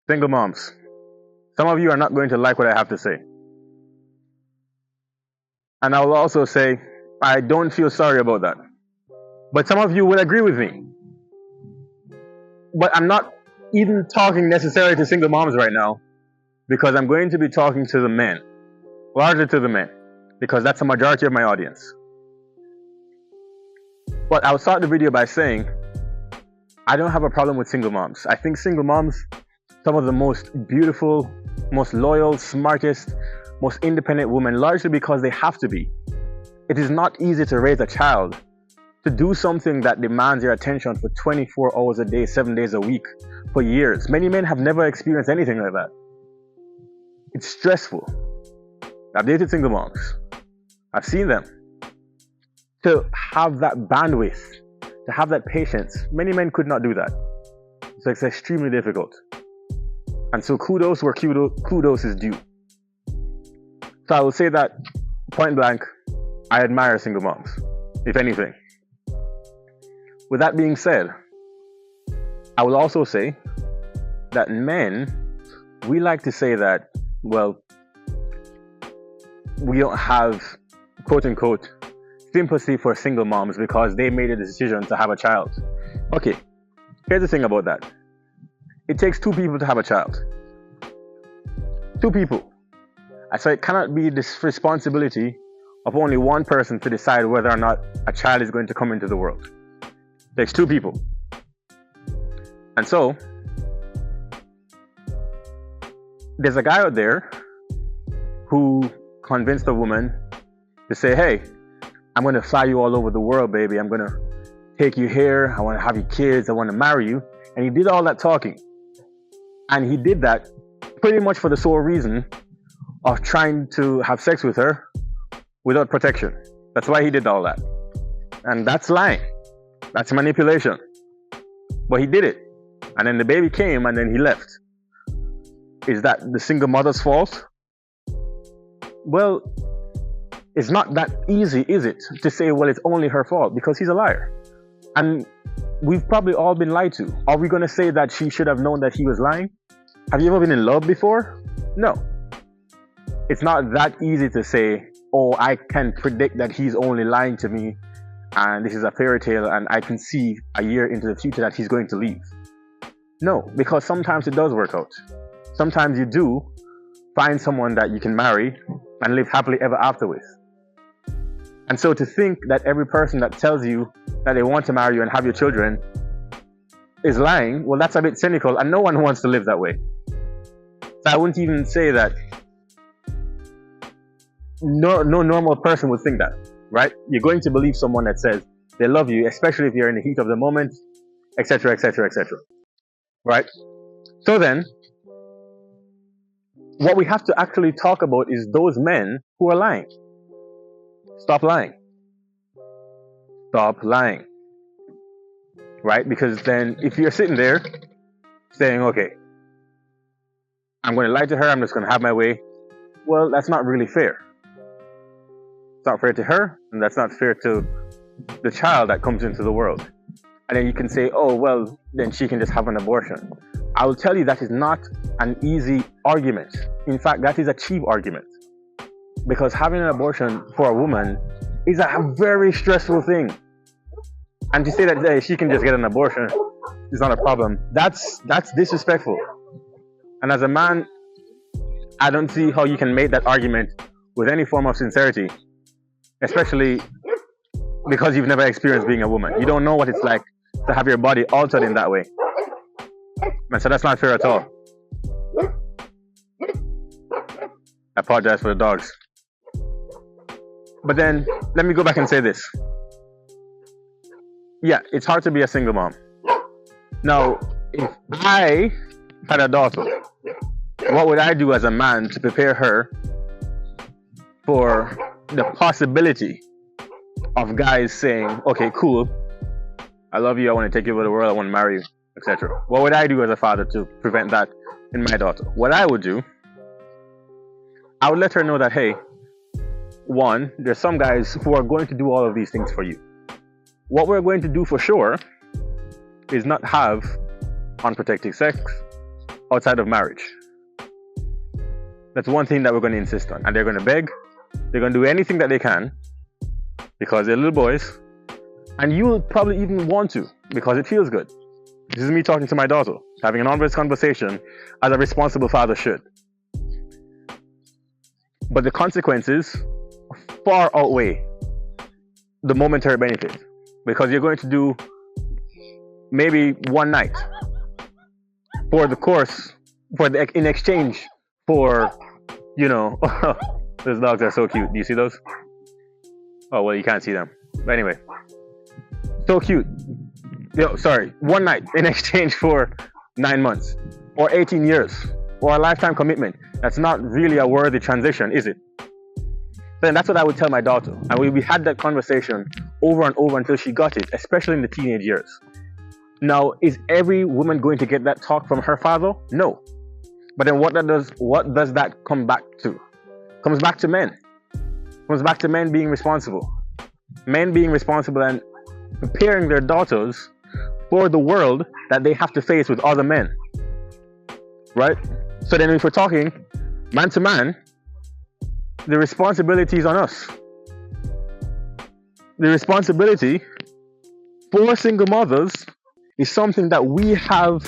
Single moms. Some of you are not going to like what I have to say. And I will also say, I don't feel sorry about that. But some of you will agree with me. But I'm not even talking necessarily to single moms right now, because I'm going to be talking to the men, largely to the men, because that's the majority of my audience. But I'll start the video by saying, I don't have a problem with single moms. I think single moms, some of the most beautiful, most loyal, smartest, most independent women, largely because they have to be. It is not easy to raise a child, to do something that demands your attention for 24 hours a day, 7 days a week, for years. Many men have never experienced anything like that. It's stressful. I've dated single moms. I've seen them. To have that bandwidth, to have that patience, many men could not do that. So it's extremely difficult. And so kudos where kudos is due. So I will say that point blank, I admire single moms, if anything. With that being said, I will also say that men, we like to say that, well, we don't have, quote unquote, sympathy for single moms because they made a decision to have a child. Okay, here's the thing about that. It takes two people to have a child. Two people. So it cannot be this responsibility of only one person to decide whether or not a child is going to come into the world. It takes two people. And so, there's a guy out there who convinced a woman to say, hey, I'm going to fly you all over the world, baby. I'm going to take you here. I want to have you kids. I want to marry you. And he did all that talking. And he did that pretty much for the sole reason of trying to have sex with her without protection. That's why he did all that. And that's lying. That's manipulation. But he did it. And then the baby came and then he left. Is that the single mother's fault? Well, it's not that easy, is it, to say, well, it's only her fault, because he's a liar. And we've probably all been lied to. Are we going to say that she should have known that he was lying? Have you ever been in love before? No. It's not that easy to say, oh, I can predict that he's only lying to me and this is a fairy tale and I can see a year into the future that he's going to leave. No, because sometimes it does work out. Sometimes you do find someone that you can marry and live happily ever after with. And so to think that every person that tells you that they want to marry you and have your children is lying, well, that's a bit cynical, and no one wants to live that way. So I wouldn't even say that no normal person would think that, right? You're going to believe someone that says they love you, especially if you're in the heat of the moment, etc., etc., etc. Right? So then, what we have to actually talk about is those men who are lying. Stop lying. Stop lying. Right? Because then if you're sitting there saying, okay, I'm going to lie to her, I'm just going to have my way, well, that's not really fair. It's not fair to her, and that's not fair to the child that comes into the world. And then you can say, oh, well, then she can just have an abortion. I will tell you that is not an easy argument. In fact, that is a cheap argument. Because having an abortion for a woman is a very stressful thing. And to say that hey, she can just get an abortion is not a problem, that's disrespectful. And as a man, I don't see how you can make that argument with any form of sincerity, especially because you've never experienced being a woman. You don't know what it's like to have your body altered in that way. And so that's not fair at all. I apologize for the dogs. But then, let me go back and say this. Yeah, it's hard to be a single mom. Now, if I had a daughter, what would I do as a man to prepare her for the possibility of guys saying, okay, cool, I love you, I want to take you over the world, I want to marry you, etc. What would I do as a father to prevent that in my daughter? What I would do, I would let her know that, hey, one, there's some guys who are going to do all of these things for you. What we're going to do for sure is not have unprotected sex. outside of marriage. That's one thing that we're going to insist on. And they're going to beg. They're going to do anything that they can because they're little boys. And you'll probably even want to because it feels good. This is me talking to my daughter, having an honest conversation as a responsible father should. But the consequences far outweigh the momentary benefit because you're going to do maybe one night in exchange for, those dogs are so cute. Do you see those? Oh, well, you can't see them. But anyway, so cute. One night in exchange for 9 months or 18 years or a lifetime commitment. That's not really a worthy transition, is it? Then that's what I would tell my daughter. And we had that conversation over and over until she got it, especially in the teenage years. Now, is every woman going to get that talk from her father? No. But then what does that come back to? Comes back to men. Comes back to men being responsible. Men being responsible and preparing their daughters for the world that they have to face with other men. Right? So then if we're talking man to man, the responsibility is on us. The responsibility for single mothers is something that we have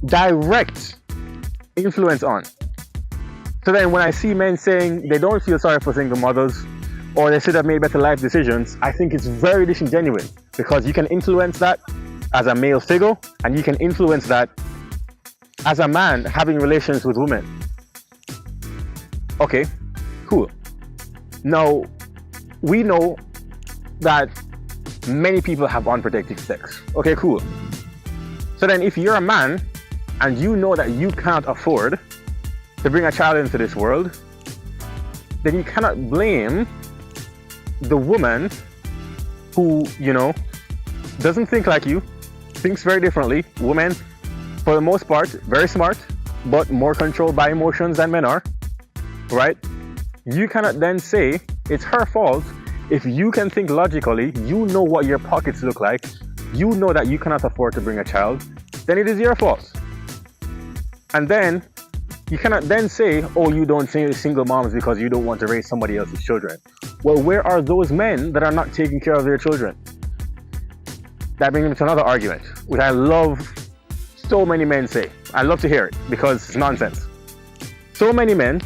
direct influence on. So then when I see men saying they don't feel sorry for single mothers or they should have made better life decisions, I think it's very disingenuous because you can influence that as a male figure and you can influence that as a man having relations with women. Okay, cool. Now, we know that many people have unprotected sex. Okay, cool. So then if you're a man and you know that you can't afford to bring a child into this world, then you cannot blame the woman who, doesn't think like you, thinks very differently. Women, for the most part, very smart, but more controlled by emotions than men are, right? You cannot then say it's her fault if you can think logically, you know what your pockets look like, you know that you cannot afford to bring a child, then it is your fault. And then you cannot then say, oh, you don't say single moms because you don't want to raise somebody else's children. Well, where are those men that are not taking care of their children? That brings me to another argument, which I love so many men say. I love to hear it because it's nonsense. So many men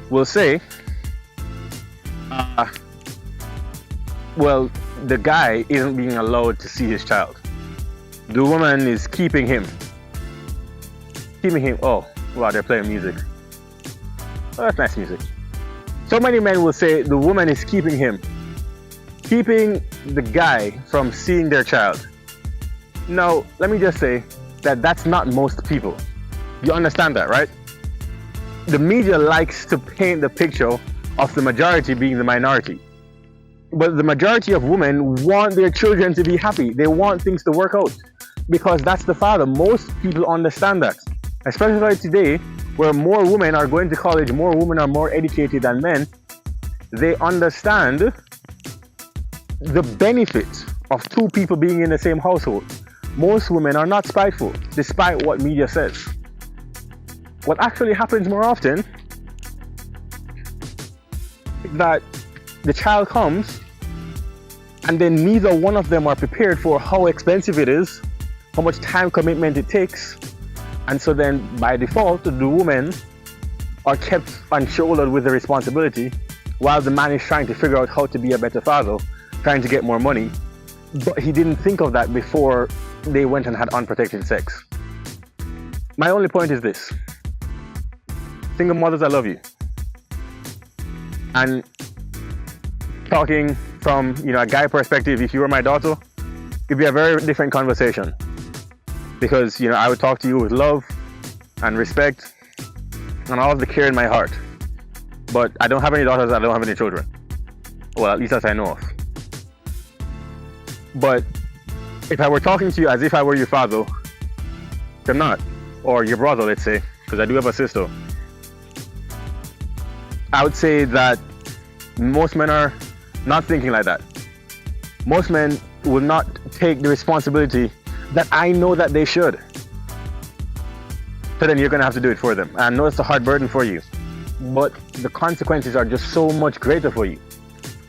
will say, well, the guy isn't being allowed to see his child. The woman is keeping him. Oh, wow, they're playing music. Oh, that's nice music. So many men will say the woman is keeping him. Keeping the guy from seeing their child. Now, let me just say that that's not most people. You understand that, right? The media likes to paint the picture of the majority being the minority. But the majority of women want their children to be happy. They want things to work out because that's the father. Most people understand that. Especially today, where more women are going to college, more women are more educated than men. They understand the benefit of two people being in the same household. Most women are not spiteful, despite what media says. What actually happens more often is that the child comes and then neither one of them are prepared for how expensive it is, how much time commitment it takes. And so then by default, the women are kept on shoulder with the responsibility while the man is trying to figure out how to be a better father, trying to get more money. But he didn't think of that before they went and had unprotected sex. My only point is this. Single mothers, I love you. And talking from a guy perspective, if you were my daughter, it'd be a very different conversation. Because I would talk to you with love and respect and all of the care in my heart. But I don't have any daughters, I don't have any children. Well, at least as I know of. But if I were talking to you as if I were your father, I'm not. Or your brother, let's say, because I do have a sister. I would say that most men are not thinking like that. Most men will not take the responsibility that I know that they should. So then you're going to have to do it for them. I know it's a hard burden for you, but the consequences are just so much greater for you.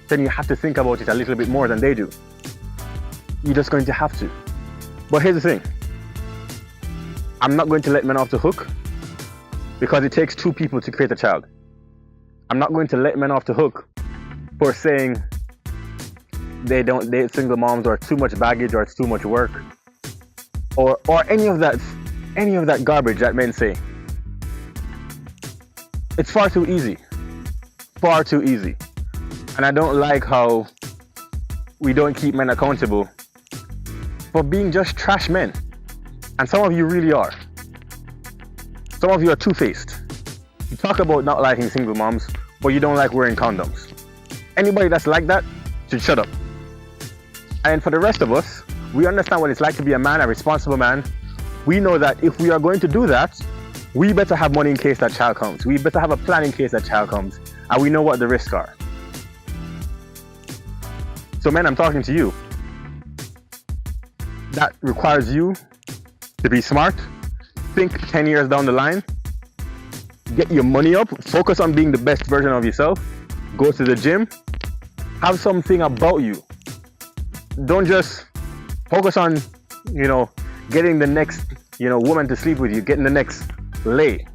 Then you have to think about it a little bit more than they do. You're just going to have to. But here's the thing. I'm not going to let men off the hook because it takes two people to create a child. I'm not going to let men off the hook for saying they don't date single moms or too much baggage or it's too much work or any of that garbage that men say. It's far too easy. Far too easy. And I don't like how we don't keep men accountable for being just trash men. And some of you really are. Some of you are two-faced. You talk about not liking single moms, but you don't like wearing condoms. Anybody that's like that should shut up. And for the rest of us, we understand what it's like to be a man, a responsible man. We know that if we are going to do that, we better have money in case that child comes. We better have a plan in case that child comes. And we know what the risks are. So men, I'm talking to you. That requires you to be smart, think 10 years down the line, get your money up, focus on being the best version of yourself, go to the gym, have something about you. Don't just focus on, getting the next, woman to sleep with you, getting the next lay.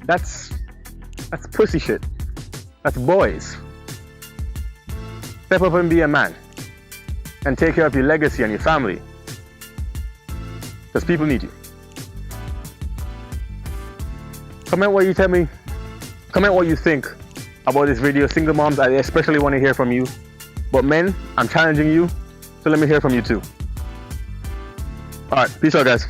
That's pussy shit. That's boys. Step up and be a man. And take care of your legacy and your family. Because people need you. Comment what you tell me. Comment what you think about this video. Single moms, I especially want to hear from you. But men, I'm challenging you. So let me hear from you too. Alright, peace out guys.